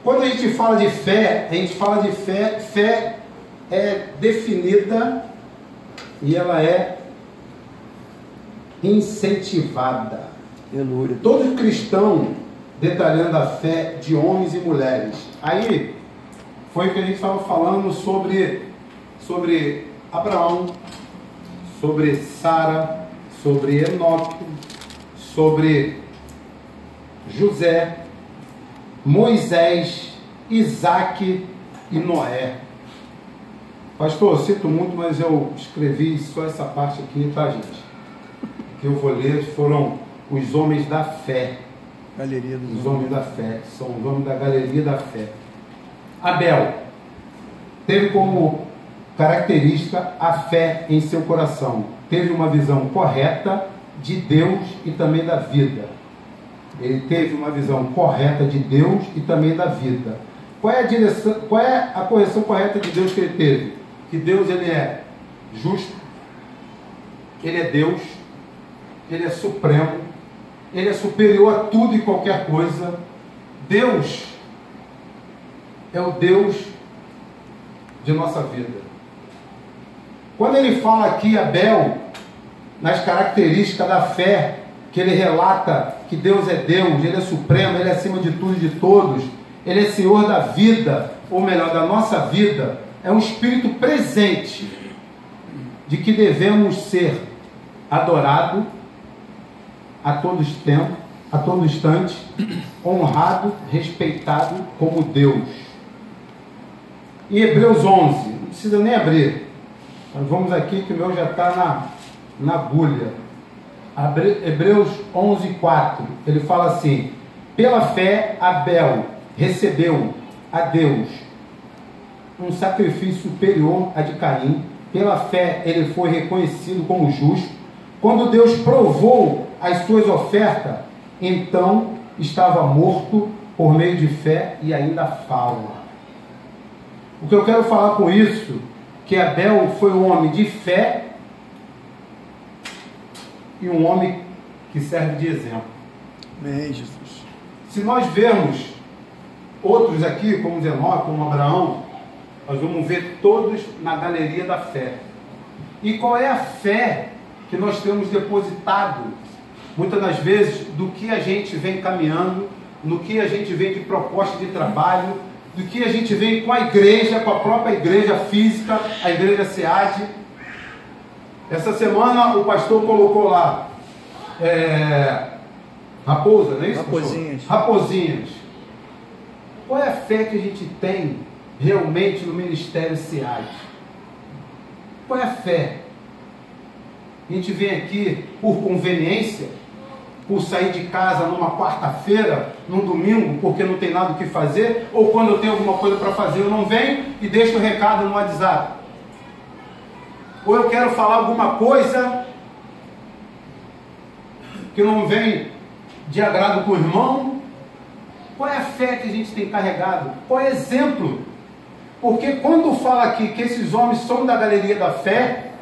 Quando a gente fala de fé, fé é definida e ela é incentivada. Aleluia. Todo cristão detalhando a fé de homens e mulheres. Aí foi o que a gente estava falando sobre Abraão, sobre Sara, sobre Enoque, sobre José, Moisés, Isaac e Noé. Pastor, eu cito muito, mas eu escrevi só essa parte aqui, tá, gente? Que eu vou ler, foram os homens da fé. Galeria dos Os homens da fé, são os homens da galeria da fé. Abel teve como característica a fé em seu coração. Teve uma visão correta de Deus e também da vida. Ele teve uma visão correta de Deus e também da vida. Qual é a correção correta de Deus que ele teve? Que Deus, ele é justo, ele é Deus, ele é supremo, ele é superior a tudo e qualquer coisa. Deus é o Deus de nossa vida. Quando ele fala aqui, Abel, nas características da fé, que ele relata que Deus é Deus, ele é supremo, ele é acima de tudo e de todos, ele é Senhor da vida, ou melhor, da nossa vida, é um espírito presente de que devemos ser adorados a todo instante, honrado, respeitado como Deus. Em Hebreus 11, não precisa nem abrir, nós vamos aqui que o meu já está na agulha. Hebreus 11, 4, ele fala assim: pela fé Abel recebeu a Deus um sacrifício superior a de Caim. Pela fé ele foi reconhecido como justo. Quando Deus provou as suas ofertas, então estava morto por meio de fé e ainda fala. O que eu quero falar com isso, que Abel foi um homem de fé e um homem que serve de exemplo. Amém, Jesus. Se nós vermos outros aqui, como Enoque, como Abraão, nós vamos ver todos na galeria da fé. E qual é a fé que nós temos depositado, muitas das vezes, do que a gente vem caminhando, no que a gente vem de proposta de trabalho, do que a gente vem com a igreja, com a própria igreja física, a igreja SEAD. Essa semana o pastor colocou lá raposa, não é isso? Raposinhas. Pastor? Raposinhas. Qual é a fé que a gente tem realmente no ministério SEAD? Qual é a fé? A gente vem aqui por conveniência, por sair de casa numa quarta-feira, num domingo, porque não tem nada o que fazer, ou quando eu tenho alguma coisa para fazer eu não venho e deixo o recado no WhatsApp. Ou eu quero falar alguma coisa que não vem de agrado com o irmão. Qual é a fé que a gente tem carregado? Qual é o exemplo? Porque quando fala aqui que esses homens são da galeria da fé,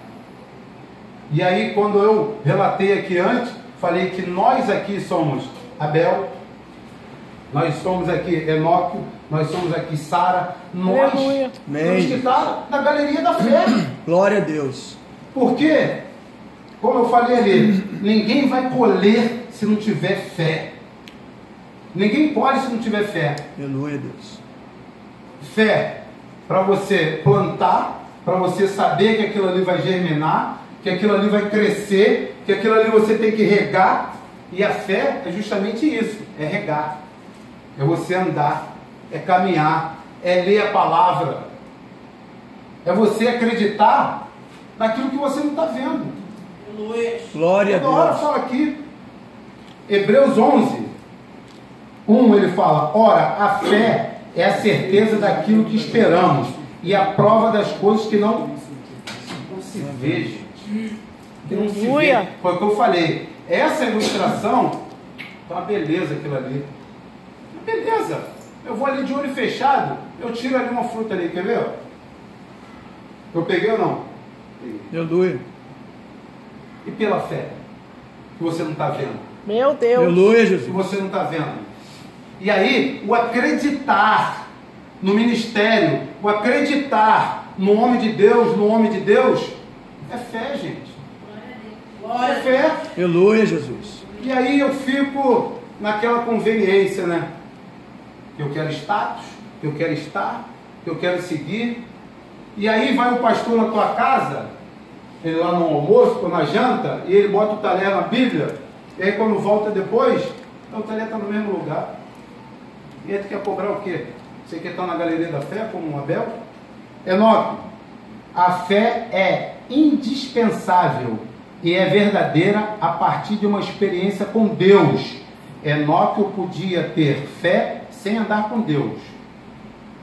e aí quando eu relatei aqui antes, falei que nós aqui somos Abel, nós somos aqui Enoque, nós somos aqui Sara, nós temos que estar na galeria da fé. Glória a Deus. Porque, como eu falei ali, ninguém vai colher se não tiver fé. Ninguém colhe se não tiver fé. Aleluia, Deus. Fé para você plantar, para você saber que aquilo ali vai germinar, que aquilo ali vai crescer, que aquilo ali você tem que regar. E a fé é justamente isso, é regar, é você andar, é caminhar, é ler a palavra, é você acreditar naquilo que você não está vendo. Glória a Toda hora Deus. fala aqui, Hebreus 11, 1, ele fala: ora, a fé é a certeza daquilo que esperamos e a prova das coisas que não se vê, gente. Que não se vê. Foi o que eu falei. Essa ilustração tá uma beleza, aquilo ali. Uma beleza. Eu vou ali de olho fechado, eu tiro ali uma fruta ali, quer ver? Eu peguei ou não? Aleluia. E pela fé, que você não está vendo? Meu Deus. Aleluia, Que Jesus. você não está vendo? E aí, o acreditar no ministério, o acreditar no homem de Deus, é fé, gente. É fé. Aleluia, Jesus. E aí eu fico naquela conveniência, né? Eu quero status, eu quero estar, eu quero seguir. E aí vai o pastor na tua casa, ele lá no almoço, ou na janta, e ele bota o talher na Bíblia, e aí quando volta depois, o talher está no mesmo lugar. E aí tu quer cobrar o quê? Você quer estar na galeria da fé, como um Abel? Enoque, a fé é indispensável e é verdadeira a partir de uma experiência com Deus. Enoque podia ter fé sem andar com Deus,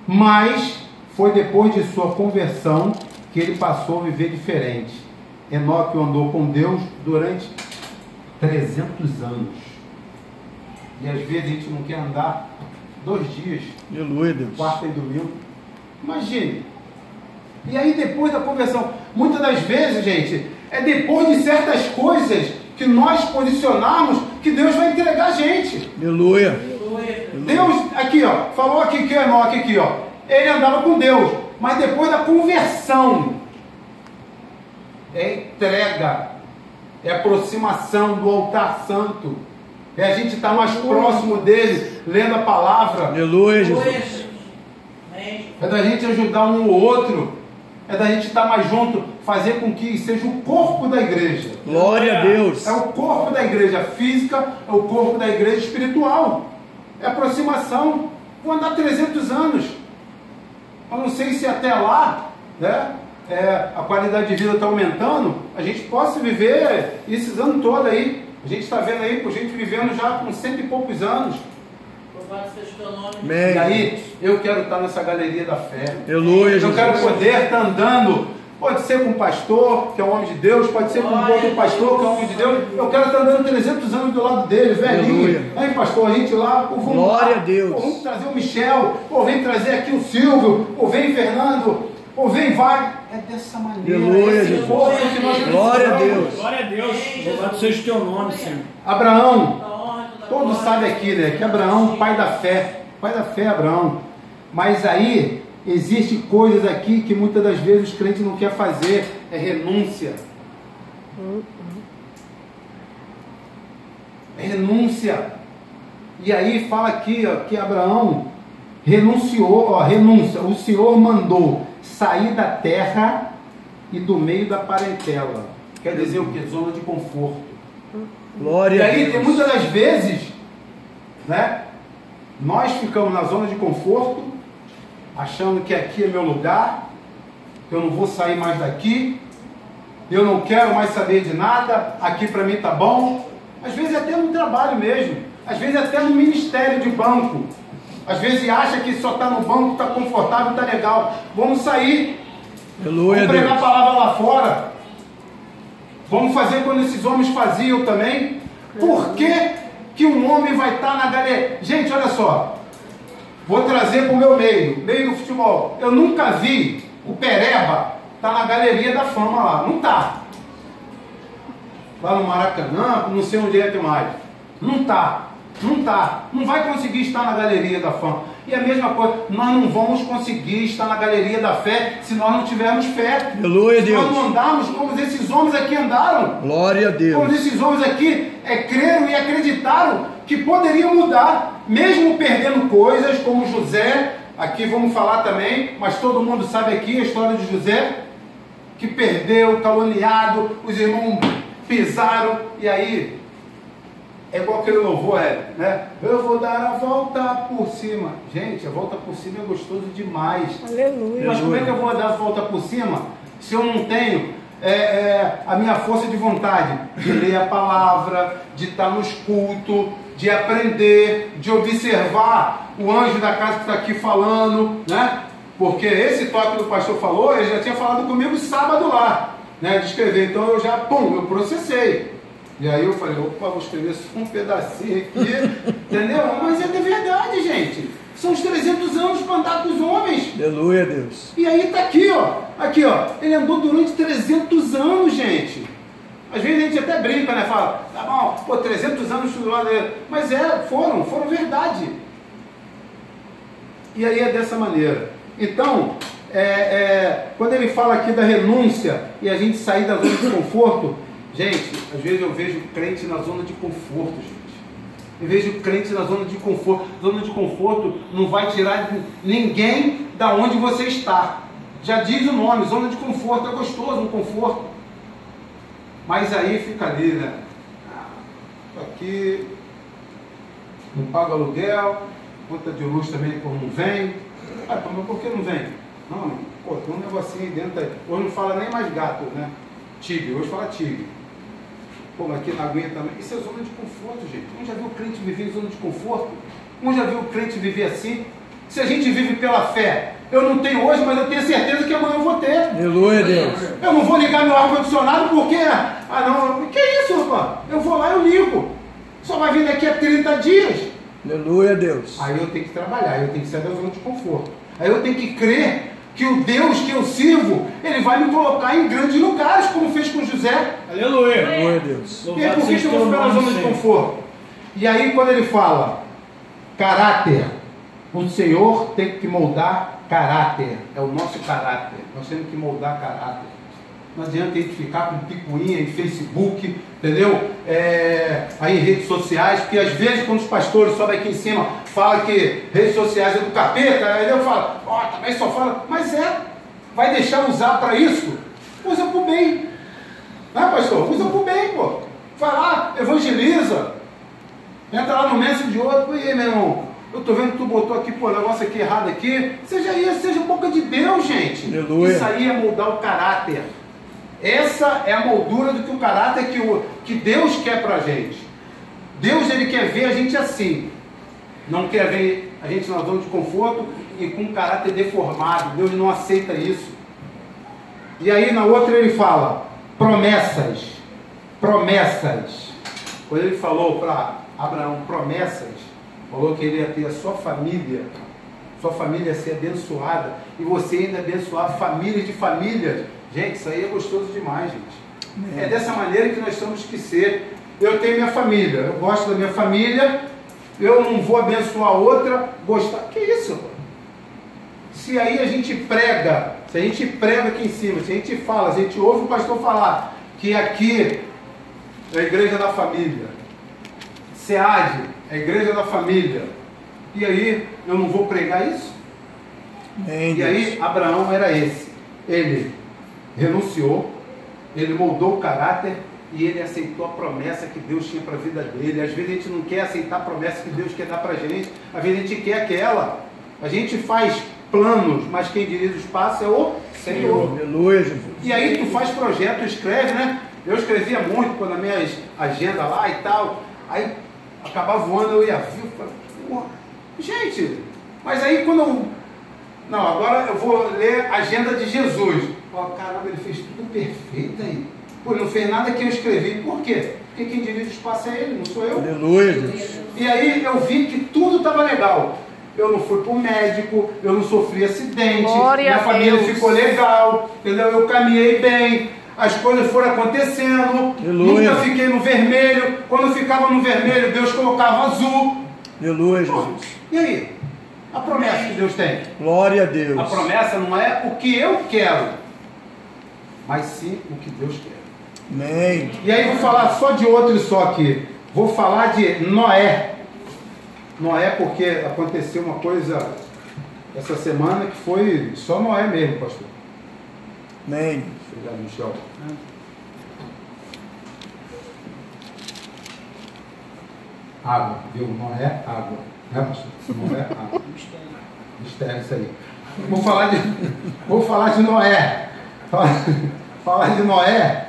mas foi depois de sua conversão que ele passou a viver diferente. Enoque andou com Deus durante 300 anos. E às vezes a gente não quer andar 2 dias, Aleluia, Deus. quarta e domingo. Imagine. E aí depois da conversão, muitas das vezes, gente, é depois de certas coisas que nós posicionarmos que Deus vai entregar a gente. Aleluia. Deus, aqui ó, falou aqui que Enoque aqui ó, ele andava com Deus, mas depois da conversão, é entrega, é aproximação do altar santo, é a gente estar mais próximo dele, lendo a palavra. Aleluia, Jesus. É da gente ajudar um ou outro, é da gente estar mais junto, fazer com que seja o corpo da igreja. Glória a Deus. É o corpo da igreja física, é o corpo da igreja espiritual. É aproximação. Vou andar 300 anos. Eu não sei se até lá, né, a qualidade de vida está aumentando, a gente possa viver esses anos todos aí. A gente está vendo aí, por gente vivendo já com 100 e poucos anos. Amém. E aí, eu quero estar nessa galeria da fé. Aleluia, Eu Jesus. quero poder estar andando. Pode ser com um pastor, que é um homem de Deus. Pode ser com um outro pastor, que é um homem de Deus. Eu quero estar andando 300 anos do lado dele, velhinho. Aleluia. Aí, pastor, a gente lá, pô, vamos Glória lá. a Deus. Pô, vamos trazer o Michel. Pô, vem trazer aqui o Silvio. Pô, vem Fernando. Pô, vem Wagner. É dessa maneira. Aleluia, esse Jesus. povo que nós Glória a precisamos. Deus. Glória a Deus. Louvado seja o teu nome, Senhor. Abraão. Todos sabem aqui, né? Que Abraão, pai da fé. Pai da fé, Abraão. Mas aí, existem coisas aqui que muitas das vezes os crentes não querem fazer. É renúncia. É renúncia. E aí fala aqui, ó, que Abraão renunciou, ó, renúncia. O Senhor mandou sair da terra e do meio da parentela. Quer dizer o quê? Zona de conforto. Glória E a aí, Deus. tem muitas das vezes, né? Nós ficamos na zona de conforto, achando que aqui é meu lugar, que eu não vou sair mais daqui, eu não quero mais saber de nada, aqui para mim tá bom. Às vezes até no trabalho mesmo, às vezes até no ministério de banco. Às vezes acha que só está no banco, está confortável, está legal. Vamos sair, Aleluia, vamos pregar a Deus. palavra lá fora. Vamos fazer quando esses homens faziam também. Por que um homem vai estar na galeria? Gente, olha só. Vou trazer para o meu meio do futebol. Eu nunca vi o Pereba estar na galeria da fama lá. Não está. Lá no Maracanã, não sei onde é que mais. Não está. Não está. Não vai conseguir estar na galeria da fama. E a mesma coisa, nós não vamos conseguir estar na galeria da fé se nós não tivermos fé. Aleluia, Se nós Deus. não andarmos como esses homens aqui andaram. Glória a Como Deus. esses homens aqui creram e acreditaram que poderiam mudar, mesmo perdendo coisas, como José. Aqui vamos falar também, mas todo mundo sabe aqui a história de José, que perdeu, caluniado, os irmãos pisaram, e aí é igual aquele louvor, né? Eu vou dar a volta por cima. Gente, a volta por cima é gostoso demais. Aleluia. Mas como é que eu vou dar a volta por cima se eu não tenho a minha força de vontade de ler a palavra, de estar nos cultos, de aprender, de observar o anjo da casa que está aqui falando, né? Porque esse toque do pastor falou, ele já tinha falado comigo sábado lá, né? De escrever, então eu já, eu processei. E aí eu falei, opa, vou escrever só um pedacinho aqui, entendeu? Mas é de verdade, gente. São os 300 anos para andar com os homens. Aleluia, Deus. E aí tá aqui, ó. Ele andou durante 300 anos, gente. Às vezes a gente até brinca, né? Fala, tá bom, 300 anos do lado dele. Mas foram verdade. E aí é dessa maneira. Então, quando ele fala aqui da renúncia e a gente sair da zona de conforto, gente, às vezes eu vejo crente na zona de conforto, gente. Eu vejo crente na zona de conforto. Zona de conforto não vai tirar ninguém da onde você está. Já diz o nome, zona de conforto, é gostoso, um conforto. Mas aí fica ali, né? Tô aqui, não pago aluguel, conta de luz também não vem. Ah, mas por que não vem? Não, pô, tem um negocinho aí dentro aí. Hoje não fala nem mais gato, né? Tigre, hoje fala tigre. Pô, mas aqui na aguinha também. Isso é zona de conforto, gente. Um já viu o crente viver em zona de conforto? Um já viu o crente viver assim? Se a gente vive pela fé, eu não tenho hoje, mas eu tenho certeza que amanhã eu vou ter. Aleluia, Deus. Eu não vou ligar meu ar-condicionado porque, não, que isso, rapaz? Eu vou lá e eu ligo. Só vai vir daqui a 30 dias. Aleluia, Deus. Aí eu tenho que trabalhar, eu tenho que sair da zona de conforto. Aí eu tenho que crer que o Deus que eu sirvo, Ele vai me colocar em grandes lugares, como fez com José. Aleluia. Aleluia, Deus. E aí por que eu vou ficar na zona de conforto? E aí quando ele fala caráter, o Senhor tem que moldar caráter, é o nosso caráter. Nós temos que moldar caráter. Não adianta a gente ficar com picuinha em Facebook, entendeu? Aí em redes sociais, porque às vezes quando os pastores sobem aqui em cima, falam que redes sociais é do capeta, aí eu falo, também só fala, mas vai deixar usar para isso? Usa para o bem. Não é, pastor? Usa para o bem, pô. Vai lá, evangeliza. Entra lá no Messenger de outro, e aí, meu irmão? Eu tô vendo que tu botou aqui, pô, negócio aqui errado aqui. Seja isso, seja boca de Deus, gente. Aleluia. Isso aí é moldar o caráter. Essa é a moldura do que o caráter que Deus quer pra gente. Deus, Ele quer ver a gente assim. Não quer ver a gente na zona de conforto e com um caráter deformado. Deus não aceita isso. E aí na outra ele fala, promessas. Promessas. Quando ele falou para Abraão, promessas, falou que ele ia ter a sua família ia ser abençoada, e você ainda abençoar famílias de famílias. Gente, isso aí é gostoso demais, gente. É dessa maneira que nós temos que ser. Eu tenho minha família, eu gosto da minha família, eu não vou abençoar outra, gostar. Que isso, pô? Se aí a gente prega, se a gente prega aqui em cima, se a gente fala, se a gente ouve o pastor falar que aqui é a igreja da família, SEAD é a igreja da família, e aí eu não vou pregar isso? E aí Abraão era esse. Ele renunciou, ele moldou o caráter e ele aceitou a promessa que Deus tinha para a vida dele. Às vezes a gente não quer aceitar a promessa que Deus quer dar para a gente, às vezes a gente quer aquela. A gente faz planos, mas quem dirige os passos é o Senhor. Aleluia, Jesus. E aí tu faz projeto, escreve, né? Eu escrevia muito quando a minha agenda lá e tal, aí acabava voando, eu ia ver, gente, mas aí quando eu... Não, agora eu vou ler a agenda de Jesus. Caramba, ele fez tudo perfeito aí. Pô, ele não fez nada que eu escrevi. Por quê? Porque quem dirige os passos é ele, não sou eu. Aleluia, Deus. E aí eu vi que tudo estava legal. Eu não fui para o médico, eu não sofri acidente, minha família ficou legal, entendeu? Eu caminhei bem, as coisas foram acontecendo, Aleluia. Nunca fiquei no vermelho. Quando eu ficava no vermelho, Deus colocava azul. Aleluia, Jesus. E aí? A promessa que Deus tem? Glória a Deus. A promessa não é o que eu quero, mas sim o que Deus quer. Amém. E aí vou falar só de outro só aqui. Vou falar de Noé. Noé, porque aconteceu uma coisa essa semana que foi só Noé mesmo, pastor. Amém. Obrigado, Michel. Água, viu? Noé, água. Né, pastor? Noé, água. Mistério isso aí. Vou falar de Noé. Falar de Noé.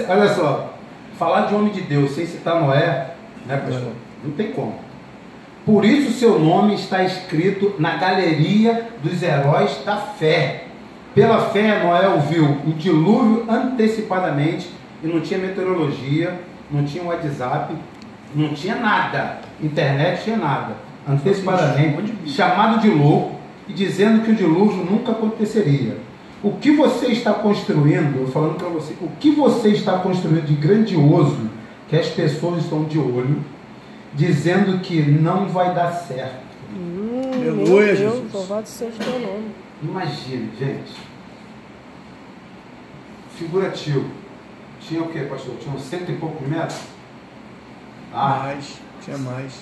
Olha só. Falar de homem de Deus sem citar Noé, né, pastor? Não tem como. Por isso seu nome está escrito na galeria dos heróis da fé. Pela fé, Noé ouviu o dilúvio antecipadamente e não tinha meteorologia, não tinha WhatsApp, não tinha nada, internet tinha nada. Antecipadamente, chamado de louco e dizendo que o dilúvio nunca aconteceria. O que você está construindo, eu falando para você, o que você está construindo de grandioso, que as pessoas estão de olho, dizendo que não vai dar certo. Aleluia, Meu Deus, Jesus. louvado seja o teu nome. Imagine, gente. Figurativo. Tinha o quê, pastor? Tinha uns 100 e poucos metros? Tinha mais.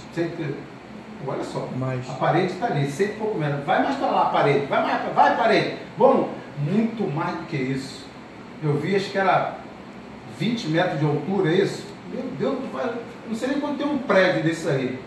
Olha só, Mais. a parede está ali, 100 e poucos metros. Vai mais para lá a parede, vai parede. Vamos, muito mais do que isso. Eu vi, acho que era 20 metros de altura, é isso? Meu Deus, não sei nem quanto tem um prédio desse aí.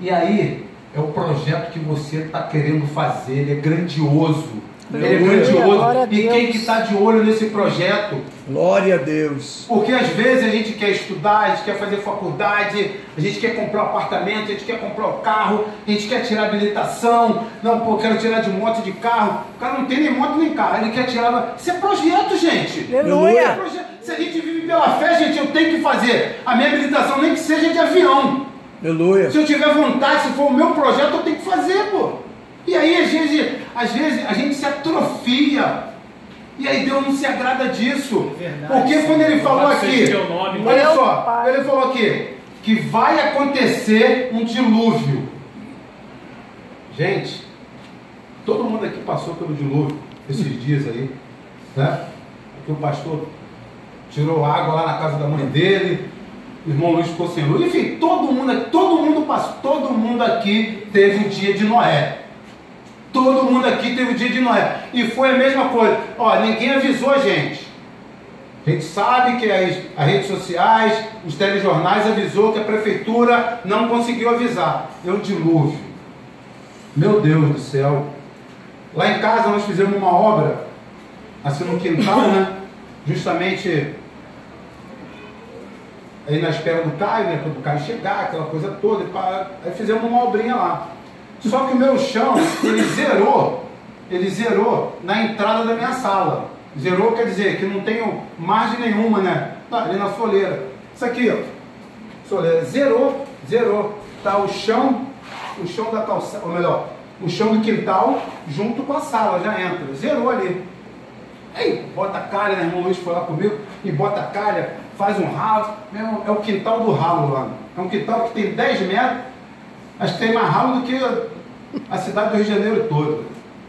E aí, é o projeto que você está querendo fazer, ele é grandioso. Ele é grandioso. E quem que está de olho nesse projeto? Glória a Deus. Porque às vezes a gente quer estudar, a gente quer fazer faculdade, a gente quer comprar um apartamento, a gente quer comprar um carro, a gente quer tirar habilitação. Não, pô, quero tirar de moto, de carro. O cara não tem nem moto nem carro, ele quer tirar. Isso é projeto, gente. Aleluia. Se a gente vive pela fé, gente, eu tenho que fazer a minha habilitação, nem que seja de avião. Aleluia. Se eu tiver vontade, se for o meu projeto, eu tenho que fazer, pô. E aí, às vezes, a gente se atrofia. E aí Deus não se agrada disso. Verdade, porque quando ele falou aqui, olha só, Pai. ele falou aqui, que vai acontecer um dilúvio. Gente, todo mundo aqui passou pelo dilúvio esses dias aí, né? Porque o pastor tirou água lá na casa da mãe dele, o irmão Luiz ficou sem luz. Enfim, todo mundo passou, todo mundo aqui teve o dia de Noé. Todo mundo aqui teve o dia de Noé. E foi a mesma coisa. Ó, ninguém avisou a gente. A gente sabe que as redes sociais, os telejornais avisou que a prefeitura não conseguiu avisar. É um dilúvio. Meu Deus do céu. Lá em casa nós fizemos uma obra, assim no quintal, né? Justamente aí na espera do Caio, né? Quando o Caio chegar, aquela coisa toda. Aí fizemos uma obrinha lá. Só que o meu chão, ele zerou na entrada da minha sala. Zerou quer dizer que não tenho margem nenhuma, né? Tá, ali na soleira. Isso aqui, ó. Soleira. Zerou. Tá o chão da calçada, ou melhor, o chão do quintal junto com a sala, já entra. Zerou ali. Aí, bota a calha, né? Irmão Luiz foi lá comigo, e bota a calha, faz um ralo. É o quintal do ralo lá. É um quintal que tem 10 metros. Acho que tem mais ralo do que a cidade do Rio de Janeiro toda.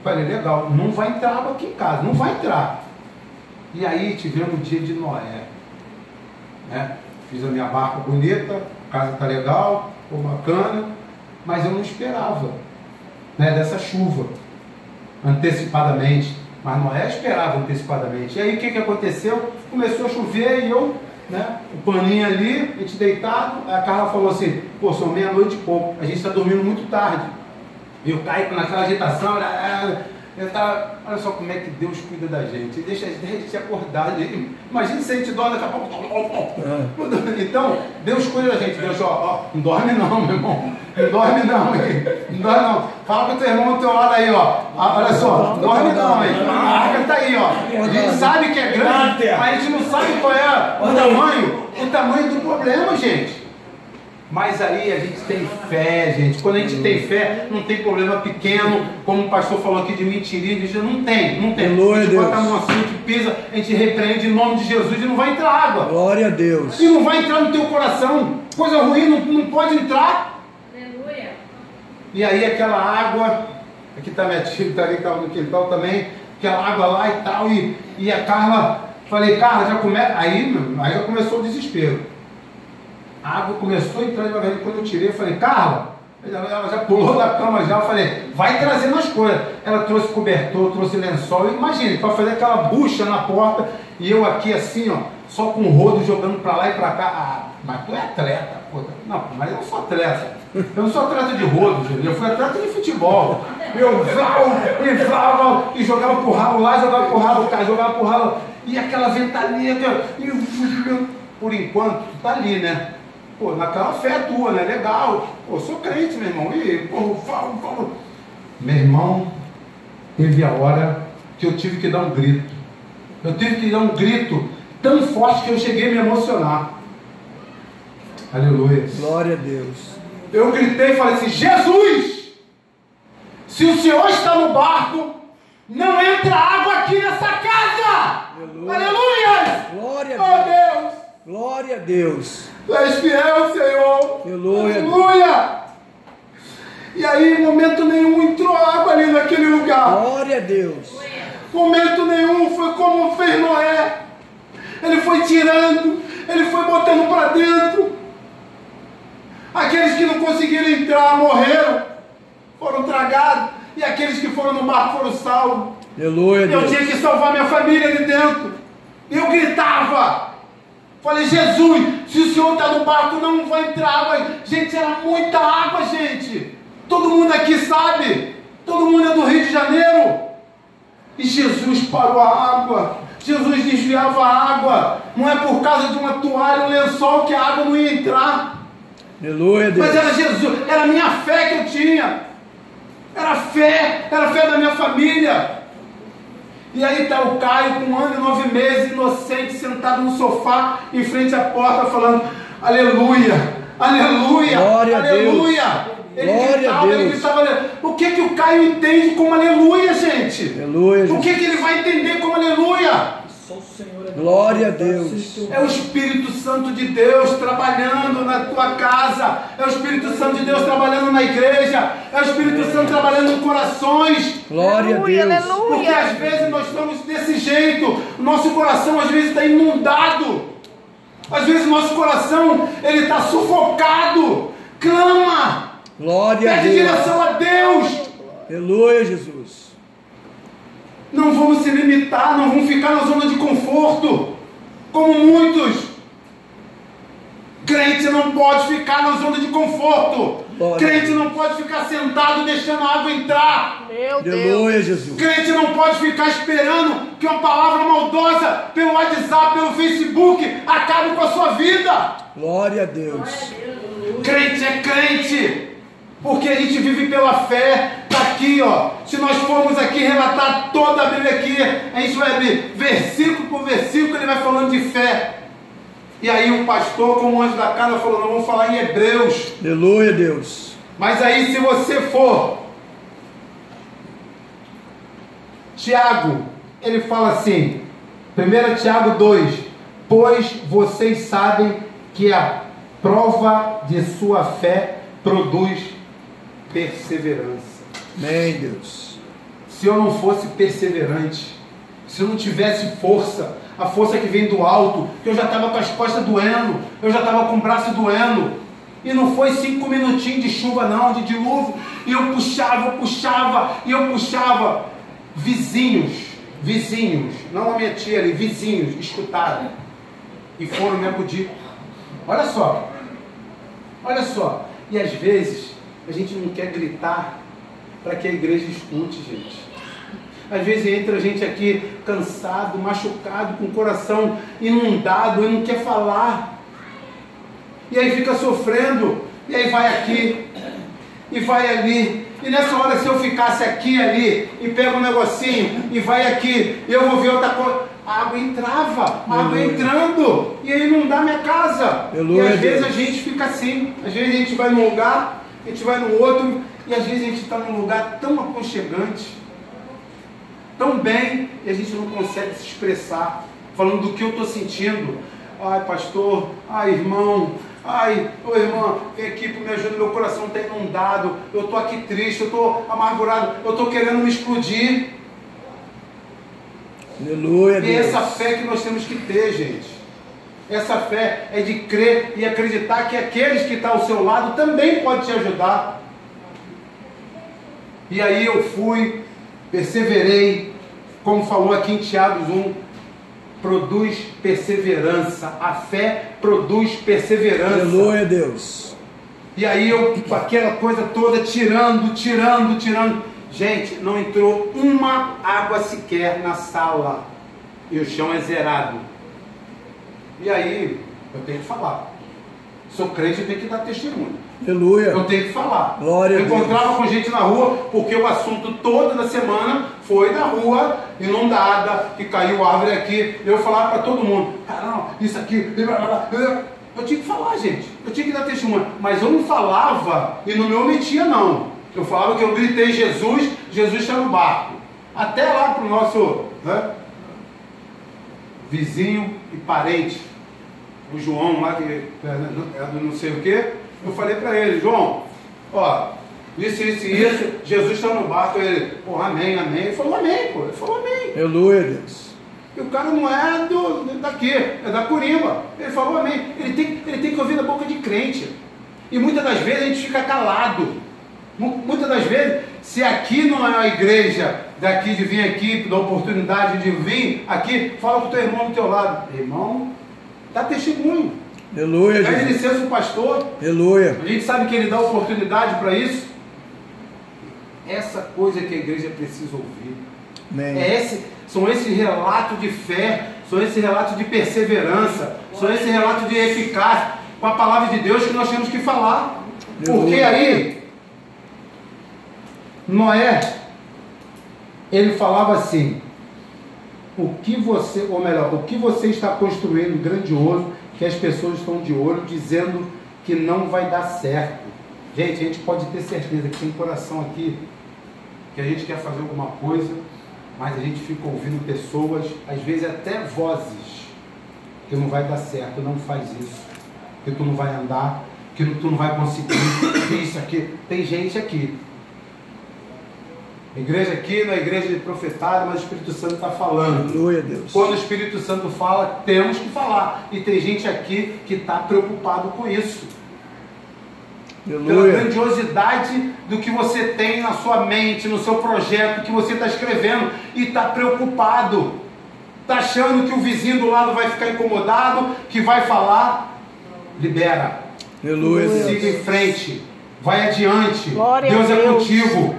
Falei, legal, não vai entrar água aqui em casa, não vai entrar. E aí tivemos o dia de Noé. Né? Fiz a minha barca bonita, a casa tá legal, ficou bacana, mas eu não esperava, né, dessa chuva antecipadamente. Mas Noé esperava antecipadamente. E aí o que aconteceu? Começou a chover e eu, né, o paninho ali, a gente deitado, a Carla falou assim, pô, são meia-noite e pouco, a gente está dormindo muito tarde. E o Caio naquela agitação, eu tava, olha só como é que Deus cuida da gente, ele deixa a gente acordar. Imagina se a gente dorme daqui a pouco. Então, Deus cuida da gente. Deus, ó, não dorme não, meu irmão. Não dorme não, hein? Não dorme não. Fala com o teu irmão do teu lado aí, ó. Olha só, não dorme não, hein? A arca tá aí, ó. A gente sabe que é grande, mas a gente não sabe qual é o tamanho do problema, gente. Mas aí a gente tem fé, gente. Quando a gente tem fé, não tem problema pequeno, como o pastor falou aqui de mentirinha, não tem. Glória a gente a bota a mão assim, a gente pisa, a gente repreende em nome de Jesus e não vai entrar água. Glória a Deus. E não vai entrar no teu coração. Coisa ruim não pode entrar. Aleluia. E aí aquela água, aqui está minha tia, está ali, estava no quintal também, aquela água lá e tal, e a Carla, falei, Carla, já começa. Aí já começou o desespero. A água começou a entrar devagar. Quando eu tirei, eu falei, Carla, ela já pulou da cama já. Eu falei, vai trazendo as coisas. Ela trouxe cobertor, trouxe lençol. Imagine, para fazer aquela bucha na porta e eu aqui assim, ó, só com o rodo jogando para lá e para cá. Ah, mas tu é atleta, pô. Não, mas eu não sou atleta. Eu não sou atleta de rodo, gente. Eu fui atleta de futebol. Eu inflava e jogava pro ralo lá, jogava pro ralo cá, jogava pro ralo. E aquela ventania, por enquanto, tu tá ali, né? Pô, naquela fé tua, né? Legal. Pô, sou crente, meu irmão. E, pô, falo. Meu irmão, teve a hora que eu tive que dar um grito. Eu tive que dar um grito tão forte que eu cheguei a me emocionar. Aleluia. Glória a Deus. Eu gritei e falei assim, Jesus! Se o Senhor está no barco, não entra água aqui nessa casa! Aleluia. Aleluia! Glória a Oh, Deus. Deus! Glória a Deus. Tu és fiel, Senhor. Aleluia. Aleluia. E aí, em momento nenhum, entrou água ali naquele lugar. Glória a Deus. Momento nenhum, foi como fez Noé. Ele foi tirando, ele foi botando para dentro. Aqueles que não conseguiram entrar morreram, foram tragados. E aqueles que foram no barco foram salvos. Aleluia, Eu Deus. tinha que salvar minha família ali dentro. Eu gritava. Falei, Jesus, se o Senhor está no barco, não vai entrar água. Gente, era muita água, gente. Todo mundo aqui sabe. Todo mundo é do Rio de Janeiro. E Jesus parou a água. Jesus desviava a água. Não é por causa de uma toalha, um lençol, que a água não ia entrar. Aleluia, Deus. Mas era Jesus, era a minha fé que eu tinha. Era a fé da minha família. E aí está o Caio com 1 ano e 9 meses, inocente, sentado no sofá, em frente à porta, falando, aleluia, aleluia, Glória aleluia. a Deus. Ele Glória a Deus. ele gritava, aleluia. O que o Caio entende como aleluia, gente? Aleluia, O Jesus. que ele vai entender como aleluia? Só o Senhor é Glória a Deus. É o Espírito Santo de Deus trabalhando na tua casa. É o Espírito Santo de Deus trabalhando na igreja. É o Espírito Santo trabalhando em corações. Glória a Deus. Porque às vezes nós estamos desse jeito. Nosso coração às vezes está inundado. Às vezes nosso coração ele está sufocado. Clama. Glória a Pede Deus. direção a Deus. Aleluia, Jesus. Não vamos se limitar, não vamos ficar na zona de conforto, como muitos. Crente não pode ficar na zona de conforto. Glória. Crente não pode ficar sentado deixando a água entrar. Meu Deus. Aleluia, Jesus. Crente não pode ficar esperando que uma palavra maldosa pelo WhatsApp, pelo Facebook, acabe com a sua vida. Glória a Deus. Crente é crente, porque a gente vive pela fé. Está aqui, ó. Se nós formos aqui relatar toda a Bíblia aqui, a gente vai abrir versículo por versículo, ele vai falando de fé. E aí o pastor, como anjo da casa, falou, nós vamos falar em Hebreus. Aleluia, Deus. Mas aí se você for Tiago, ele fala assim, 1 Tiago 2, pois vocês sabem que a prova de sua fé produz perseverança. Amém, Deus. Se eu não fosse perseverante, se eu não tivesse força, a força que vem do alto, que eu já estava com as costas doendo, eu já estava com o braço doendo, e não foi 5 minutinhos de chuva não, de dilúvio, e eu puxava, vizinhos, não a minha tia ali, vizinhos, escutaram, e foram me acudir. Olha só, e às vezes, a gente não quer gritar, para que a igreja escute, gente. Às vezes entra gente aqui cansado, machucado, com o coração inundado e não quer falar. E aí fica sofrendo, e aí vai aqui, e vai ali. E nessa hora, se eu ficasse aqui ali, e pego um negocinho, e vai aqui, e eu vou ver outra coisa, a água entrava, a água entrando, e aí não dá minha casa. Aleluia, e às vezes Deus. a gente fica assim, às vezes a gente vai num lugar, a gente vai no outro, e às vezes a gente está num lugar tão aconchegante, tão bem, e a gente não consegue se expressar, falando do que eu estou sentindo. Ai, pastor, ai, irmão, ai, ô irmã, vem aqui para me ajudar, meu coração está inundado, eu estou aqui triste, eu estou amargurado, eu estou querendo me explodir. Aleluia, E Deus. essa fé que nós temos que ter, gente. Essa fé é de crer e acreditar que aqueles que estão ao seu lado também podem te ajudar. E aí eu fui, perseverei, como falou aqui em Tiago 1, produz perseverança. A fé produz perseverança. Aleluia, Deus. E aí eu, com aquela coisa toda, tirando. Gente, não entrou uma água sequer na sala. E o chão é zerado. E aí, eu tenho que falar. Sou crente, eu tenho que dar testemunho. Aleluia. Eu tenho que falar. Glória a Eu Deus. encontrava com gente na rua, porque o assunto toda da semana foi da rua inundada, que caiu árvore aqui. Eu falava para todo mundo, caramba, isso aqui. Eu tinha que falar, gente. Eu tinha que dar testemunho. Mas eu não falava e não me omitia, não. Eu falava que eu gritei Jesus, Jesus está no barco. Até lá para o nosso vizinho e parente, o João lá, que é do não sei o que, eu falei para ele, João, ó, Isso, Jesus está no barco, ele, pô, amém, amém. Ele falou amém, pô. Ele falou amém. Aleluia, Deus. E o cara não é daqui, é da Corimba. Ele falou amém. Ele tem que ouvir da boca de crente. E muitas das vezes a gente fica calado. Muitas das vezes, se aqui não é a igreja daqui de vir aqui, da oportunidade de vir aqui, fala com o teu irmão do teu lado. Irmão, dá testemunho. Aleluia, Pede Jesus. licença o pastor. Aleluia. A gente sabe que ele dá oportunidade para isso. Essa coisa que a igreja precisa ouvir. Amém. São esses relatos de fé, são esses relatos de perseverança, são esses relatos de eficácia com a palavra de Deus que nós temos que falar. Porque aí, Noé, ele falava assim, o que você está construindo grandioso, que as pessoas estão de olho, dizendo que não vai dar certo. Gente, a gente pode ter certeza que tem coração aqui, que a gente quer fazer alguma coisa, mas a gente fica ouvindo pessoas, às vezes até vozes, que não vai dar certo, não faz isso, que tu não vai andar, que tu não vai conseguir, que isso aqui. Tem gente aqui. A igreja aqui não é igreja de profetada, mas o Espírito Santo está falando. Aleluia, Deus. Quando o Espírito Santo fala, temos que falar. E tem gente aqui que está preocupado com isso. Pela Aleluia. grandiosidade do que você tem na sua mente, no seu projeto, que você está escrevendo, e está preocupado, está achando que o vizinho do lado vai ficar incomodado, que vai falar. Libera, Aleluia, siga Deus. em frente, vai adiante. Glória Deus a é Deus. contigo.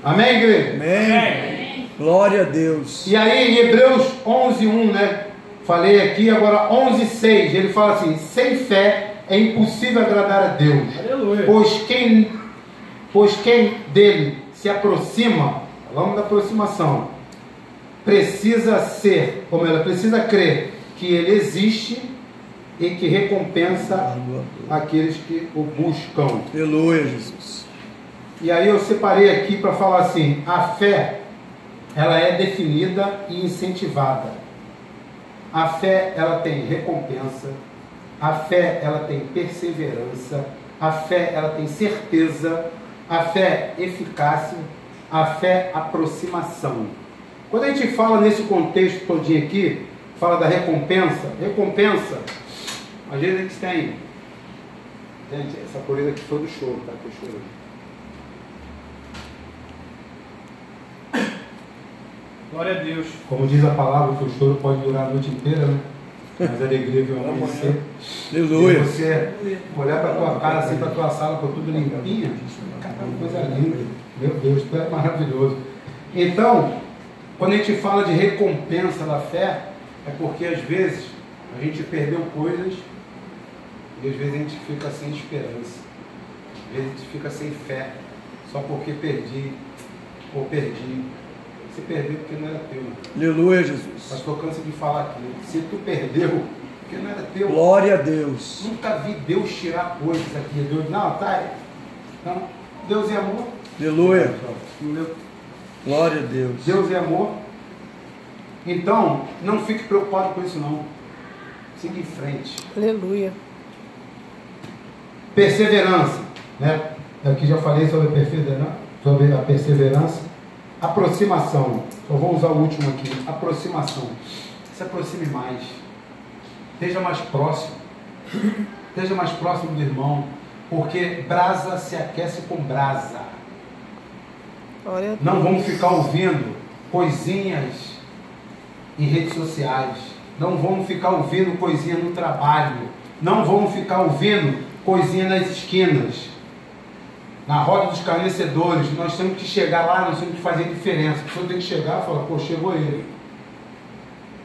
Amém, igreja? Amém. Glória a Deus. E aí em Hebreus 11:1, né? Falei aqui, agora 11:6, ele fala assim: sem fé é impossível agradar a Deus. Aleluia. Pois quem dele se aproxima, falamos da aproximação, precisa crer que ele existe e que recompensa aqueles que o buscam. Aleluia, Jesus. E aí eu separei aqui para falar assim: a fé, ela é definida e incentivada. A fé, ela tem recompensa. A fé, ela tem perseverança. A fé, ela tem certeza. A fé, eficácia. A fé, aproximação. Quando a gente fala nesse contexto todinho aqui, fala da recompensa, às vezes a gente tem. Gente, essa corrida aqui foi do choro, tá? Foi chorando. Glória a Deus. Como diz a palavra, que o choro pode durar a noite inteira, né? Mas a alegria vem ao amanhecer. Aleluia. E você olhar para a tua cara, assim, para a tua sala, com tudo limpinha, caramba, coisa linda. Meu Deus, tu é maravilhoso. Então, quando a gente fala de recompensa da fé, é porque às vezes a gente perdeu coisas e às vezes a gente fica sem esperança. Às vezes a gente fica sem fé, só porque perdi. Você perdeu porque não era teu. Aleluia, Jesus. Pastor cansa de falar aqui. Se tu perdeu, porque não era teu. Glória a Deus. Nunca vi Deus tirar coisas aqui. Deus, não, tá. Não. Deus é amor. Aleluia. Glória a Deus. Deus é amor. Então, não fique preocupado com isso não. Siga em frente. Aleluia. Perseverança, né? Aqui já falei sobre a perseverança. Aproximação. Só vou usar o último aqui. Aproximação. Se aproxime mais. Esteja mais próximo. Esteja mais próximo do irmão. Porque brasa se aquece com brasa. Glória a Deus. Não vamos ficar ouvindo coisinhas em redes sociais. Não vamos ficar ouvindo coisinha no trabalho. Não vamos ficar ouvindo coisinha nas esquinas. Na roda dos carnecedores. Nós temos que chegar lá, nós temos que fazer diferença. A pessoa tem que chegar e falar: pô, chegou ele.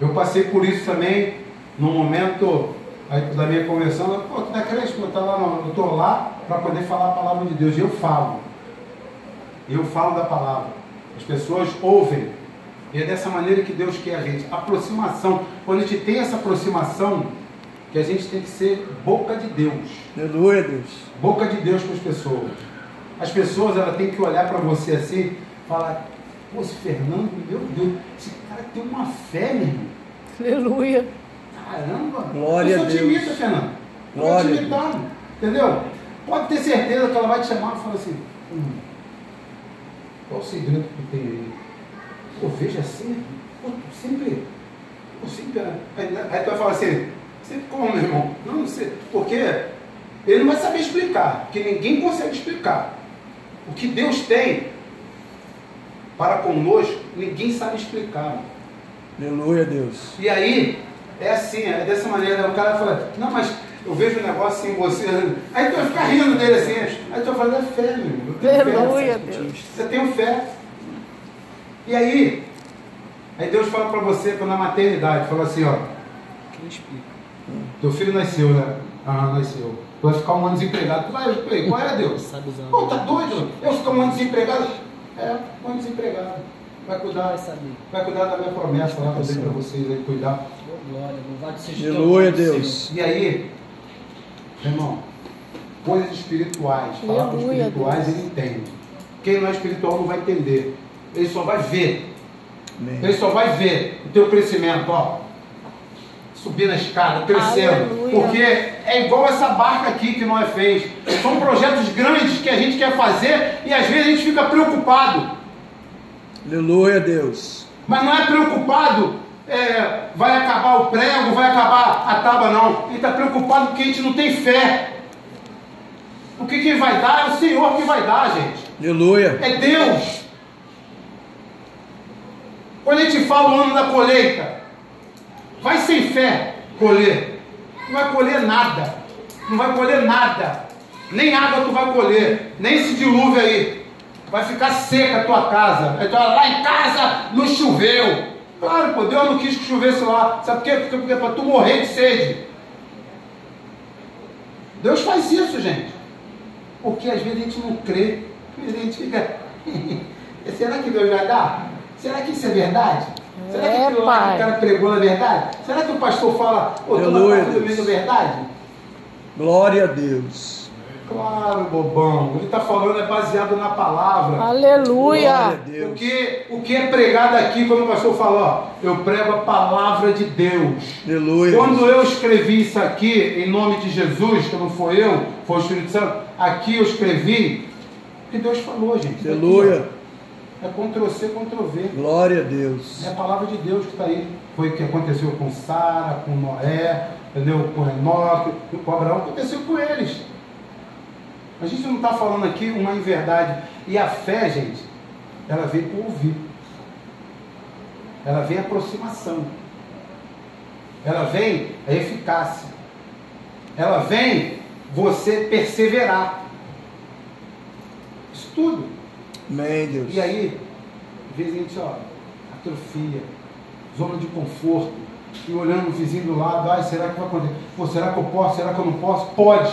Eu passei por isso também no momento da minha conversão. Pô, tu não é crente? Pô, tá lá, não. Eu estou lá para poder falar a palavra de Deus. E eu falo. Eu falo da palavra. As pessoas ouvem. E é dessa maneira que Deus quer a gente. Aproximação. Quando a gente tem essa aproximação, que a gente tem que ser boca de Deus. Aleluia, Deus. Boca de Deus para as pessoas. As pessoas, elas têm que olhar para você assim e falar: pô, esse Fernando, meu Deus, esse cara tem uma fé, meu irmão. Aleluia. Caramba. Glória eu a sou Deus. timida, Fernando. Glória. Eu sou timitado, entendeu? pode ter certeza que ela vai te chamar e falar assim, qual o segredo que tu tem aí? Pô, veja assim, pô, sempre. Aí tu vai falar assim, sempre como, meu irmão? Não sei, porque ele não vai saber explicar, porque ninguém consegue explicar. O que Deus tem para conosco, ninguém sabe explicar. Aleluia, Deus. E aí, é assim, é dessa maneira, o cara fala, não, mas eu vejo um negócio assim em você. Aí tu vai ficar rindo dele assim, aí tu vai falar, é fé, meu irmão. Aleluia, Deus. Você tem fé. E aí Deus fala para você, na maternidade, fala assim, ó, Quem explica? teu filho nasceu, né? Nasceu. Tu vai ficar um ano desempregado. Tu vai, qual era Deus? Sabe usar. Pô, tá doido? Eu ficar um ano desempregado? Um ano desempregado. Vai cuidar da minha promessa lá, fazer para vocês aí, cuidar. Oh, glória, louvado seja Aleluia, teu nome, Deus. Senhor. E aí, irmão, coisas espirituais, palavras Aleluia, espirituais, Deus. ele entende. Quem não é espiritual não vai entender. Ele só vai ver. Amém. Ele só vai ver o teu crescimento, ó. Subir na escada, crescendo. Aleluia. Porque é igual essa barca aqui que Noé fez. São projetos grandes que a gente quer fazer e às vezes a gente fica preocupado. Aleluia, Deus. Mas não é preocupado, vai acabar o prego, vai acabar a tábua, não. Ele está preocupado porque a gente não tem fé. Porque quem vai dar é o Senhor que vai dar, gente. Aleluia. É Deus. Quando a gente fala o ano da colheita, vai sem fé colher. Não vai colher nada. Não vai colher nada. Nem água tu vai colher. Nem esse dilúvio aí. Vai ficar seca a tua casa. Aí tu vai lá em casa, não choveu. Claro, pô, Deus não quis que chovesse lá. Sabe por quê? Porque é para tu morrer de sede. Deus faz isso, gente. Porque às vezes a gente não crê. Às vezes a gente fica... Será que Deus vai dar? Será que isso é verdade? Será que aquilo lá que o cara pregou na verdade? Será que o pastor fala, toda parte do meio é verdade? Glória a Deus. Claro, bobão. Ele está falando é baseado na palavra. Aleluia. Glória a Deus. O que é pregado aqui, como o pastor falou, ó, eu prego a palavra de Deus. Aleluia. Quando eu escrevi isso aqui, em nome de Jesus, que não foi eu, foi o Espírito Santo, aqui eu escrevi, que Deus falou, gente. Aleluia. É Ctrl-C, Ctrl-V. Glória a Deus. É a palavra de Deus que está aí. Foi o que aconteceu com Sara, com Noé, entendeu? Com Enoque, com Abraão, aconteceu com eles. A gente não está falando aqui uma inverdade. E a fé, gente, ela vem por ouvir. Ela vem a aproximação. Ela vem a eficácia. Ela vem você perseverar. Isso tudo. Amém, Deus. E aí, às vezes a gente, atrofia, zona de conforto, e olhando o vizinho do lado, será que vai acontecer? Pô, será que eu posso? Será que eu não posso? Pode.